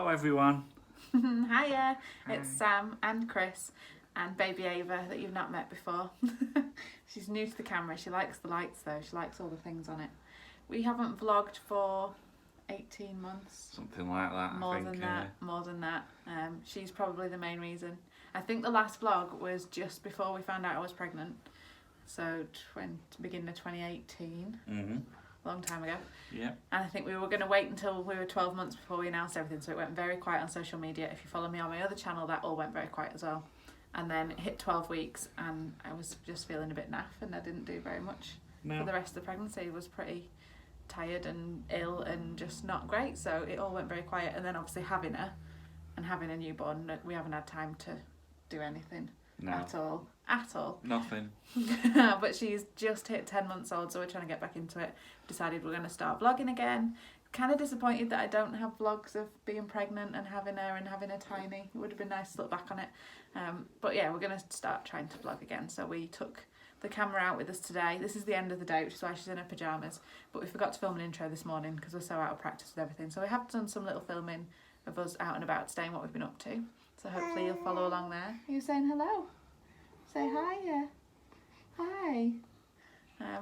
Hello everyone. Hiya, it's Hi. Sam and Chris and baby Ava that you've not met before. She's new to the camera. She likes the lights though. She likes all the things on it. We haven't vlogged for 18 months. Something like that, More I think. than that, more than that. She's probably the main reason. I think the last vlog was just before we found out I was pregnant. So beginning of 2018. Long time ago. Yeah. And I think we were going to wait until we were 12 months before we announced everything, so it went very quiet on social media. If you follow me on my other channel, that all went very quiet as well. And then it hit 12 weeks and I was just feeling a bit naff and I didn't do very much No. for the rest of the pregnancy. I was pretty tired and ill and just not great, so it all went very quiet. And then obviously having her and having a newborn, we haven't had time to do anything No. at all. Nothing. But she's just hit 10 months old, so we're trying to get back into it. Decided we're going to start vlogging again. Kind of disappointed that I don't have vlogs of being pregnant and having her tiny. It would have been nice to look back on it. But yeah, we're going to start trying to vlog again. So we took the camera out with us today. This is the end of the day, which is why she's in her pyjamas. But we forgot to film an intro this morning because we're so out of practice with everything. So we have done some little filming of us out and about today and what we've been up to. So hopefully you'll follow along there. Are you saying hello? Say hi, yeah. Hi.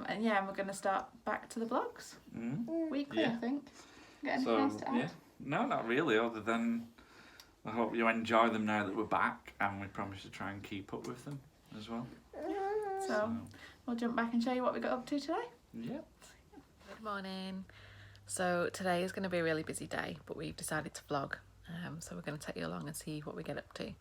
And yeah, we're going to start back to the vlogs weekly, Yeah. I think. Got anything else to add? Yeah. No, not really, other than I hope you enjoy them now that we're back, and we promise to try and keep up with them as well. So we'll jump back and show you what we got up to today. Yeah. Good morning. So today is going to be a really busy day, but we've decided to vlog. So we're going to take you along and see what we get up to.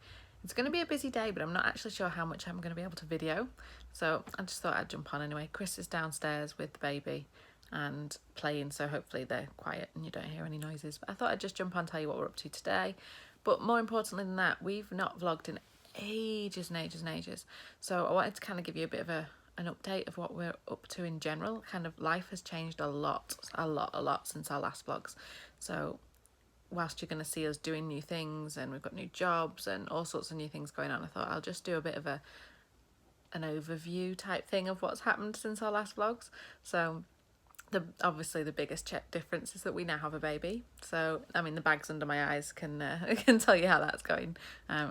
It's going to be a busy day, but I'm not actually sure how much I'm going to be able to video. So I just thought I'd jump on anyway. Chris is downstairs with the baby and playing, so hopefully they're quiet and you don't hear any noises. But I thought I'd just jump on and tell you what we're up to today. But more importantly than that, we've not vlogged in ages and ages and ages. So I wanted to kind of give you a bit of an update of what we're up to in general. Kind of life has changed a lot since our last vlogs. So whilst you're going to see us doing new things and we've got new jobs and all sorts of new things going on, I thought I'll just do a bit of an overview type thing of what's happened since our last vlogs. So obviously the biggest difference is that we now have a baby. So I mean, the bags under my eyes can tell you how that's going.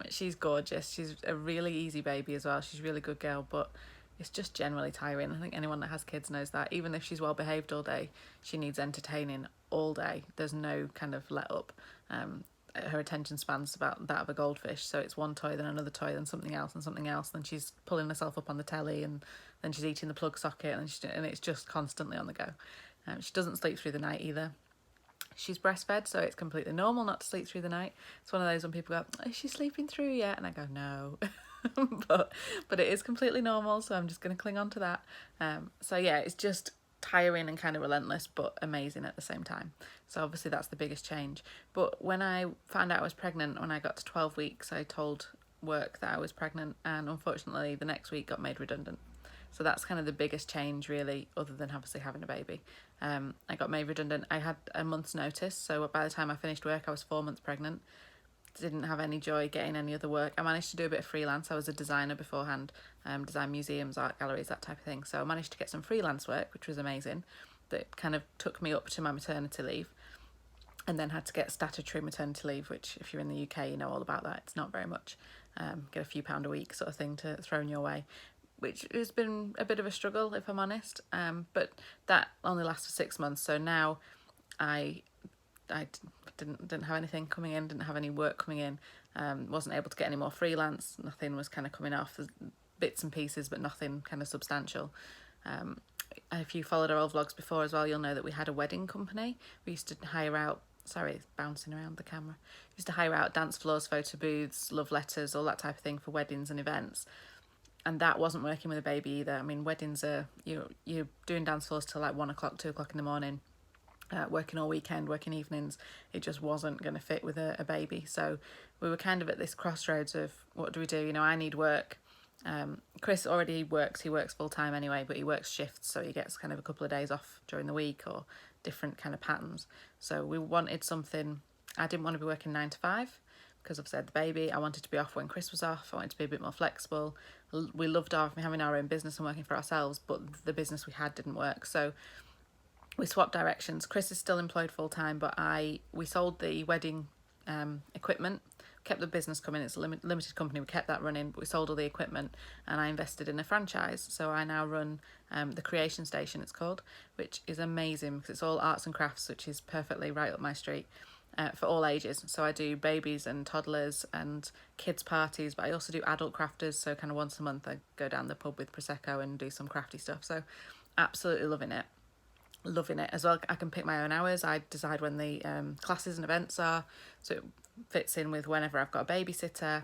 She's gorgeous. She's a really easy baby as well. She's a really good girl, but it's just generally tiring. I think anyone that has kids knows that. Even if she's well behaved all day, she needs entertaining all day. There's no kind of let up. Her attention span's about that of a goldfish, so it's one toy, then another toy, then something else, and something else. Then she's pulling herself up on the telly, and then she's eating the plug socket, and it's just constantly on the go. She doesn't sleep through the night either. She's breastfed, so it's completely normal not to sleep through the night. It's one of those when people go, "Is she sleeping through yet?" And I go, "No." but it is completely normal, so I'm just going to cling on to that. So yeah, it's just tiring and kind of relentless, but amazing at the same time. So obviously that's the biggest change. But when I found out I was pregnant, when I got to 12 weeks, I told work that I was pregnant, and unfortunately the next week got made redundant. So that's kind of the biggest change really, other than obviously having a baby. I got made redundant. I had a month's notice, so by the time I finished work I was 4 months pregnant. Didn't have any joy getting any other work. I managed to do a bit of freelance. I was a designer beforehand, design museums, art galleries, that type of thing. So I managed to get some freelance work, which was amazing. That kind of took me up to my maternity leave, and then had to get statutory maternity leave, which if you're in the UK you know all about that. It's not very much. Get a few £1 a week sort of thing to throw in your way, which has been a bit of a struggle if I'm honest. But that only lasted 6 months. So now I didn't have anything coming in, didn't have any work coming in, wasn't able to get any more freelance, nothing was kind of coming off. There's bits and pieces but nothing kind of substantial. If you followed our old vlogs before as well, you'll know that we had a wedding company. We used to hire out, sorry it's bouncing around the camera, we used to hire out dance floors, photo booths, love letters, all that type of thing for weddings and events. And that wasn't working with a baby either. I mean, weddings are, you're doing dance floors till like 1 o'clock, 2 o'clock in the morning. Working all weekend, working evenings, it just wasn't going to fit with a baby. So we were kind of at this crossroads of what do we do? I need work. Chris already works, he works full time anyway, but he works shifts, so he gets kind of a couple of days off during the week or different kind of patterns. So we wanted something, I didn't want to be working 9 to 5 because obviously I had the baby. I wanted to be off when Chris was off. I wanted to be a bit more flexible. We loved having our own business and working for ourselves, but the business we had didn't work. So we swapped directions. Chris is still employed full time, but we sold the wedding equipment. Kept the business coming. It's a limited company. We kept that running, but we sold all the equipment, and I invested in a franchise. So I now run the Creation Station, it's called, which is amazing because it's all arts and crafts, which is perfectly right up my street. For all ages. So I do babies and toddlers and kids parties, but I also do adult crafters. So kind of once a month I go down the pub with Prosecco and do some crafty stuff. So absolutely loving it. Loving it as well. I can pick my own hours. I decide when the classes and events are, so it fits in with whenever I've got a babysitter.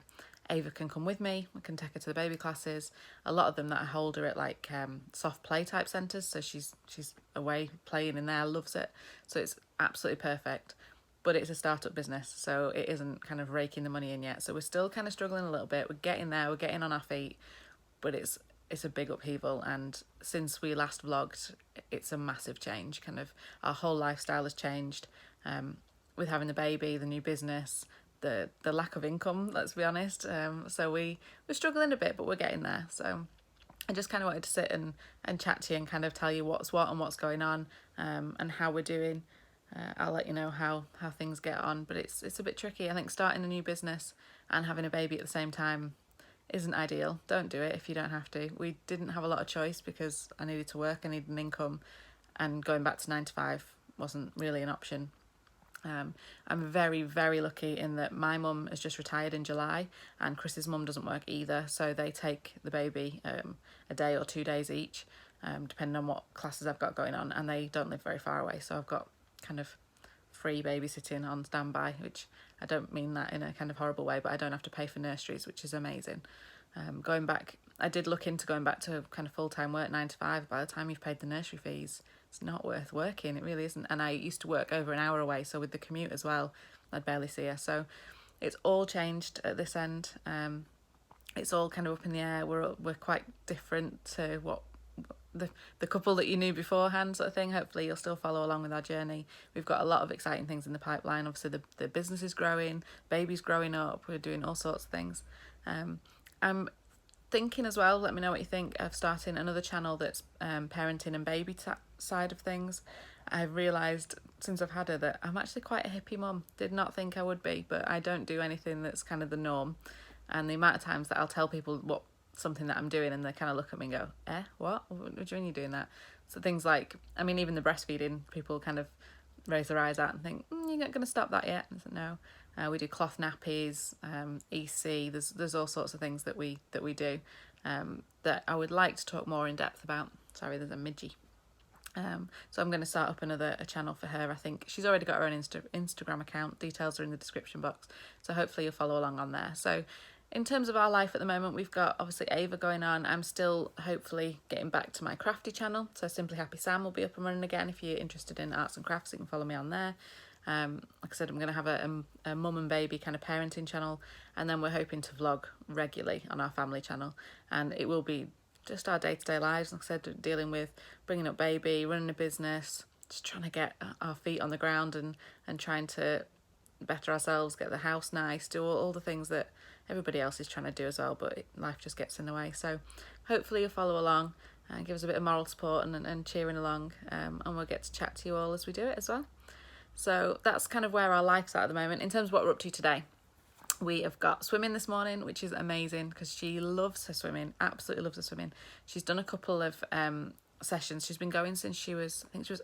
Ava can come with me. I can take her to the baby classes. A lot of them that I hold are at like soft play type centres, so she's away playing in there, loves it. So it's absolutely perfect. But it's a startup business, so it isn't kind of raking the money in yet. So we're still kind of struggling a little bit. We're getting there. We're getting on our feet, but it's a big upheaval. And since we last vlogged, it's a massive change. Kind of our whole lifestyle has changed with having the baby, the new business, the lack of income. Let's be honest. So we're struggling a bit, but we're getting there. So I just kind of wanted to sit and chat to you and kind of tell you what's what and what's going on and how we're doing. I'll let you know how things get on, but it's a bit tricky. I think starting a new business and having a baby at the same time isn't ideal. Don't do it if you don't have to. We didn't have a lot of choice because I needed to work, I needed an income, and going back to 9 to 5 wasn't really an option. I'm very, very lucky in that my mum has just retired in July and Chris's mum doesn't work either, so they take the baby a day or 2 days each, depending on what classes I've got going on, and they don't live very far away, so I've got kind of free babysitting on standby, which I don't mean that in a kind of horrible way, but I don't have to pay for nurseries, which is amazing. Going back, I did look into going back to kind of full-time work, 9 to 5. By the time you've paid the nursery fees, it's not worth working. It really isn't. And I used to work over an hour away, so with the commute as well, I'd barely see her. So it's all changed at this end. It's all kind of up in the air. We're quite different to what the couple that you knew beforehand, sort of thing. Hopefully you'll still follow along with our journey. We've got a lot of exciting things in the pipeline. Obviously the business is growing, baby's growing up, we're doing all sorts of things. I'm thinking as well, let me know what you think, of starting another channel that's parenting and baby side of things. I've realised since I've had her that I'm actually quite a hippie mum. Did not think I would be, but I don't do anything that's kind of the norm. And the amount of times that I'll tell people something that I'm doing and they kind of look at me and go, what do you mean you're doing that? So things like, I mean, even the breastfeeding, people kind of raise their eyes at and think, you're not going to stop that yet. And I said, no. We do cloth nappies, EC, there's all sorts of things that we do that I would like to talk more in depth about. Sorry, there's a midgie. So I'm going to start up a channel for her. I think she's already got her own Instagram account. Details are in the description box. So hopefully you'll follow along on there. So in terms of our life at the moment, we've got obviously Ava going on. I'm still hopefully getting back to my crafty channel. So Simply Happy Sam will be up and running again. If you're interested in arts and crafts, you can follow me on there. Like I said, I'm going to have a mum and baby kind of parenting channel. And then we're hoping to vlog regularly on our family channel. And it will be just our day-to-day lives. Like I said, dealing with bringing up baby, running a business, just trying to get our feet on the ground and trying to better ourselves, get the house nice, do all the things that everybody else is trying to do as well, but life just gets in the way. So hopefully you'll follow along and give us a bit of moral support and cheering along, and we'll get to chat to you all as we do it as well. So that's kind of where our life's at the moment. In terms of what we're up to today, we have got swimming this morning, which is amazing because she loves her swimming, absolutely loves her swimming. She's done a couple of sessions. She's been going since she was, I think she was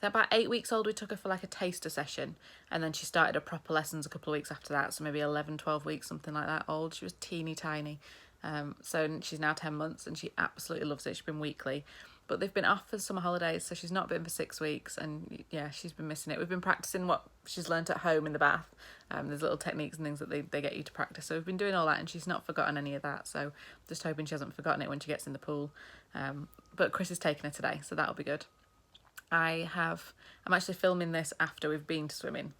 about 8 weeks old. We took her for like a taster session, and then she started her proper lessons a couple of weeks after that, so maybe 11, 12 weeks, something like that old. She was teeny tiny. So she's now 10 months and she absolutely loves it. She's been weekly, but they've been off for summer holidays, so she's not been for 6 weeks, and yeah, she's been missing it. We've been practicing what she's learnt at home in the bath. There's little techniques and things that they get you to practice, so we've been doing all that, and she's not forgotten any of that, so just hoping she hasn't forgotten it when she gets in the pool. But Chris is taking her today, so that'll be good. I'm actually filming this after we've been to swimming.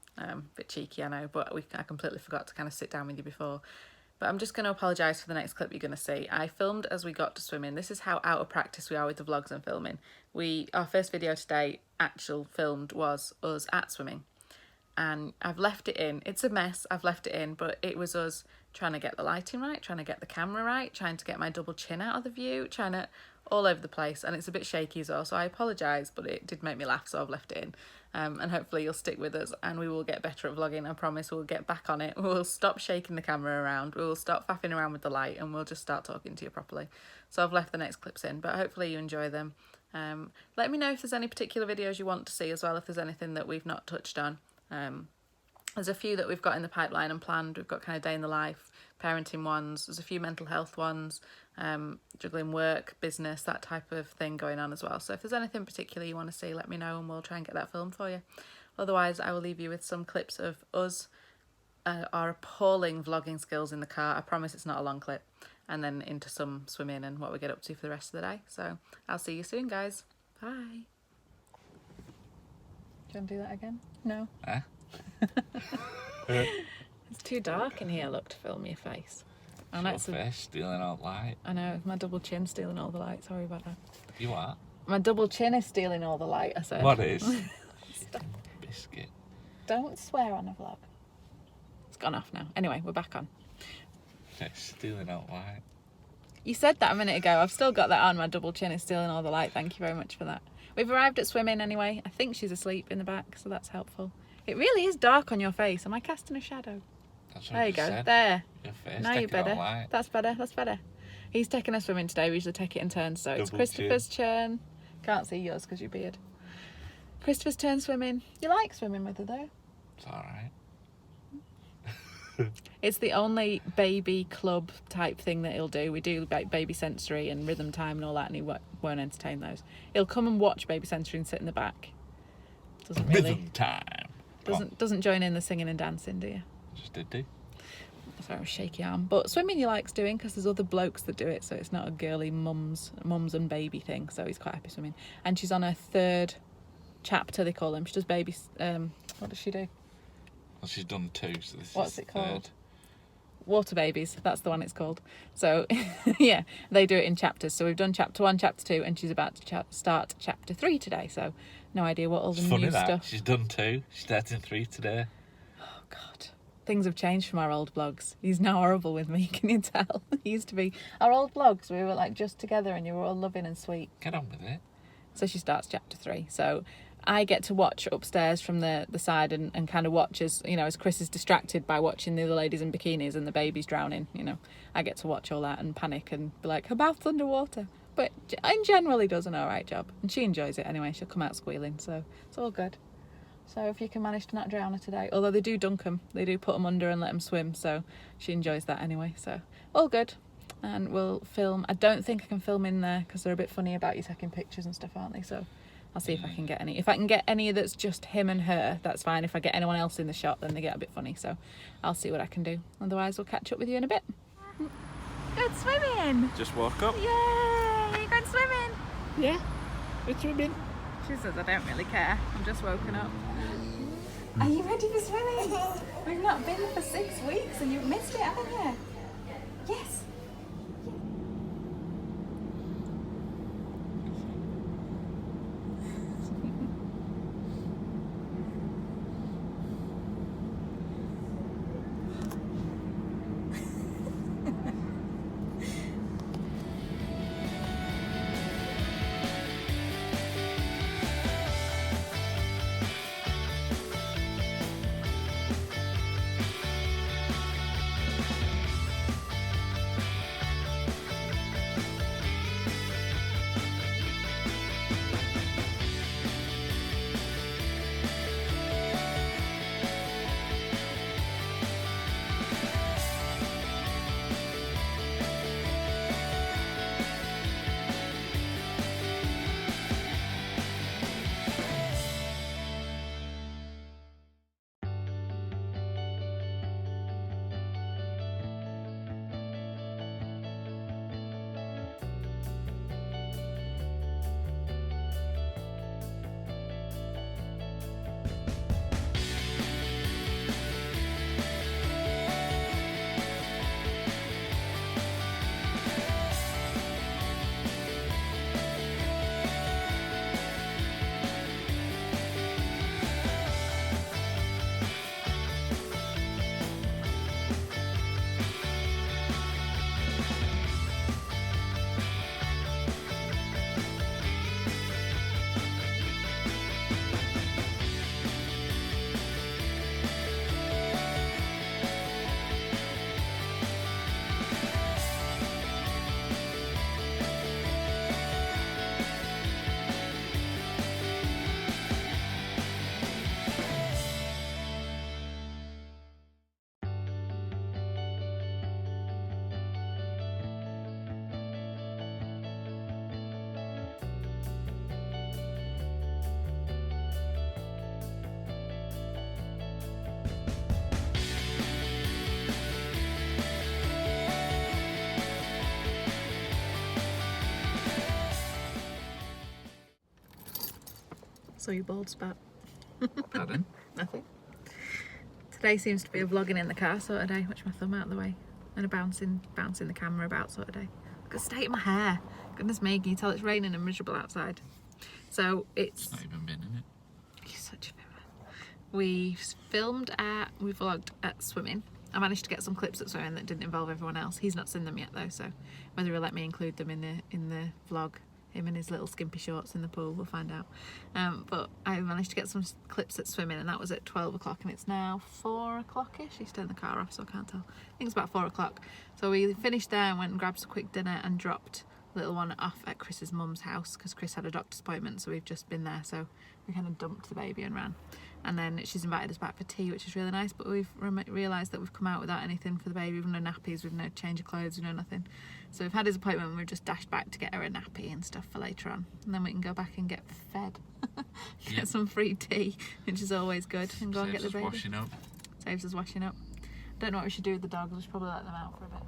Bit cheeky, I know, but I completely forgot to kind of sit down with you before. But I'm just going to apologise for the next clip you're going to see. I filmed as we got to swimming. This is how out of practice we are with the vlogs and filming. Our first video today, filmed, was us at swimming. And I've left it in. It's a mess, I've left it in, but it was us trying to get the lighting right, trying to get the camera right, trying to get my double chin out of the view, trying to all over the place, and it's a bit shaky as well, so I apologise, but it did make me laugh, so I've left it in. And hopefully you'll stick with us and we will get better at vlogging. I promise we'll get back on it. We'll stop shaking the camera around, we'll stop faffing around with the light, and we'll just start talking to you properly. So I've left the next clips in, but hopefully you enjoy them. Let me know if there's any particular videos you want to see as well, if there's anything that we've not touched on. There's a few that we've got in the pipeline and planned. We've got kind of day in the life, parenting ones, there's a few mental health ones, juggling work, business, that type of thing going on as well. So if there's anything particular you want to see, let me know and we'll try and get that filmed for you. Otherwise, I will leave you with some clips of us, our appalling vlogging skills in the car. I promise it's not a long clip. And then into some swimming and what we get up to for the rest of the day. So I'll see you soon, guys. Bye. Do you want to do that again? No. Eh? It's too dark in here, look, to film your face. And Your face stealing all light. I know, my double chin stealing all the light. Sorry about that. You are? My double chin is stealing all the light, I said. What is? Biscuit. Don't swear on a vlog. It's gone off now. Anyway, we're back on. It's stealing all light. You said that a minute ago. I've still got that on. My double chin is stealing all the light. Thank you very much for that. We've arrived at swimming anyway. I think she's asleep in the back, so that's helpful. It really is dark on your face. Am I casting a shadow? That's what There I you go. said. There. Your face Now you're taking all better. light. That's better. That's better. He's taking us swimming today. We usually take it in turns. So it's Double Christopher's turn. Can't see yours because your beard. Christopher's turn swimming. You like swimming with her though? It's alright. It's the only baby club type thing that he'll do. We do like baby sensory and rhythm time and all that, and he won't entertain those. He'll come and watch baby sensory and sit in the back. Doesn't really. Rhythm time. Doesn't join in the singing and dancing, do you? Just did do. Sorry, a shaky arm. But swimming he likes doing because there's other blokes that do it, so it's not a girly mums and baby thing. So he's quite happy swimming. And she's on her third chapter, they call them. She does baby. What does she do? Well, she's done 2, so this What's is it the called? third. Water babies, that's the one it's called. So yeah, they do it in chapters. So we've done chapter 1, chapter 2, and she's about to start chapter 3 today. So no idea what all the It's funny new that. stuff. She's done 2. She's starting 3 today. Oh God, things have changed from our old vlogs. He's now horrible with me. Can you tell? He used to be our old vlogs. We were like just together, and you were all loving and sweet. Get on with it. So she starts chapter 3. So I get to watch upstairs from the side and kind of watch as, you know, as Chris is distracted by watching the other ladies in bikinis and the baby's drowning, you know. I get to watch all that and panic and be like, her mouth's underwater. But in general, he does an all right job. And she enjoys it anyway. She'll come out squealing, so it's all good. So if you can manage to not drown her today, although they do dunk them, they do put them under and let them swim, so she enjoys that anyway. So all good. And we'll film. I don't think I can film in there because they're a bit funny about you taking pictures and stuff, aren't they? So I'll see if I can get any. If I can get any that's just him and her, that's fine. If I get anyone else in the shot, then they get a bit funny. So I'll see what I can do. Otherwise, we'll catch up with you in a bit. Good swimming! Just woke up. Yay! You going swimming? Yeah. We're swimming. She says I don't really care. I'm just woken up. Are you ready for swimming? We've not been for 6 weeks and you've missed it, haven't you? Yes. So you bald spot. Pardon? Nothing. Today seems to be a vlogging in the car sort of day. Watch my thumb out of the way. And a bouncing the camera about sort of day. Look at the state of my hair. Goodness me, can you tell it's raining and miserable outside? So it's Not even been in it. You're such a villain. We vlogged at swimming. I managed to get some clips at swimming that didn't involve everyone else. He's not seen them yet though, so whether he'll let me include them in the vlog, him in his little skimpy shorts in the pool, we'll find out. But I managed to get some clips at swimming, and that was at 12 o'clock, and it's now 4 o'clock-ish. He's turned the car off, so I can't tell. I think it's about 4 o'clock. So we finished there and went and grabbed a quick dinner and dropped little one off at Chris's mum's house because Chris had a doctor's appointment, so we've just been there. So we kind of dumped the baby and ran, and then she's invited us back for tea, which is really nice. But we've realised that we've come out without anything for the baby. We've no nappies, we've no change of clothes, we've no nothing. So we've had his appointment and we've just dashed back to get her a nappy and stuff for later on, and then we can go back and get fed. Get some free tea, which is always good, and go and get the baby. Washing up. Saves us washing up. Don't know what we should do with the dogs. We should probably let them out for a bit.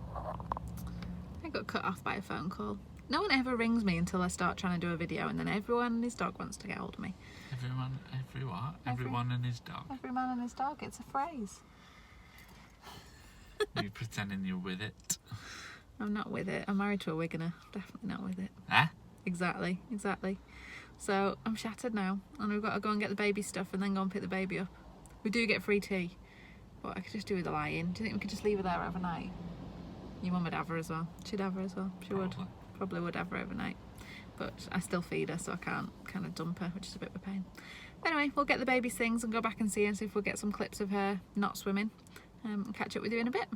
I got cut off by a phone call. No one ever rings me until I start trying to do a video, and then everyone and his dog wants to get hold of me. Everyone and his dog. Every man and his dog, it's a phrase. You're pretending you're with it. I'm not with it. I'm married to a Wiganer. Definitely not with it. Eh? Exactly. So I'm shattered now, and we've got to go and get the baby stuff and then go and pick the baby up. We do get free tea, but I could just do with a lie-in. Do you think we could just leave her there overnight? Your mum would have her as well. She'd have her as well. She would. Probably would have her overnight, but I still feed her, so I can't kind of dump her, which is a bit of a pain. Anyway, we'll get the baby's things and go back and see her and see if we'll get some clips of her not swimming, and catch up with you in a bit.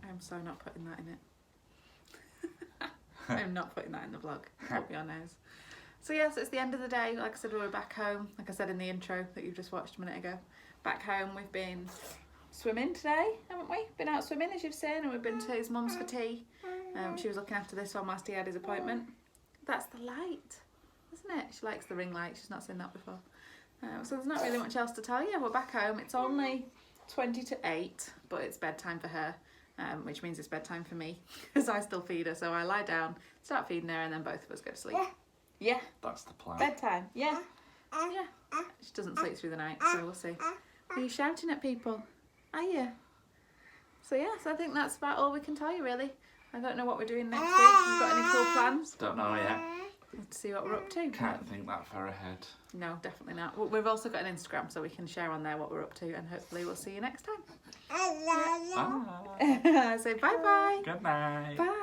I'm so not putting that in it. I'm not putting that in the vlog. Hope your nose. So yes, it's the end of the day. Like I said, we're back home. Like I said in the intro that you've just watched a minute ago. Back home, we've been swimming today, haven't we? Been out swimming, as you've seen, and we've been to his mum's for tea. She was looking after this one whilst he had his appointment. That's the light, isn't it? She likes the ring light. She's not seen that before. So there's not really much else to tell you. We're back home. It's only 20 to 8, but it's bedtime for her, which means it's bedtime for me because I still feed her. So I lie down, start feeding her, and then both of us go to sleep. Yeah. That's the plan. Bedtime. Yeah. Yeah. She doesn't sleep through the night, so we'll see. Are you shouting at people? Are you? So yes, I think that's about all we can tell you really. I don't know what we're doing next week. Have you got any cool plans? Don't know yet. Let's see what we're up to. Can't think that far ahead. No, definitely not. Well, we've also got an Instagram, so we can share on there what we're up to, and hopefully we'll see you next time. Ah. I say bye-bye. Good night. Bye.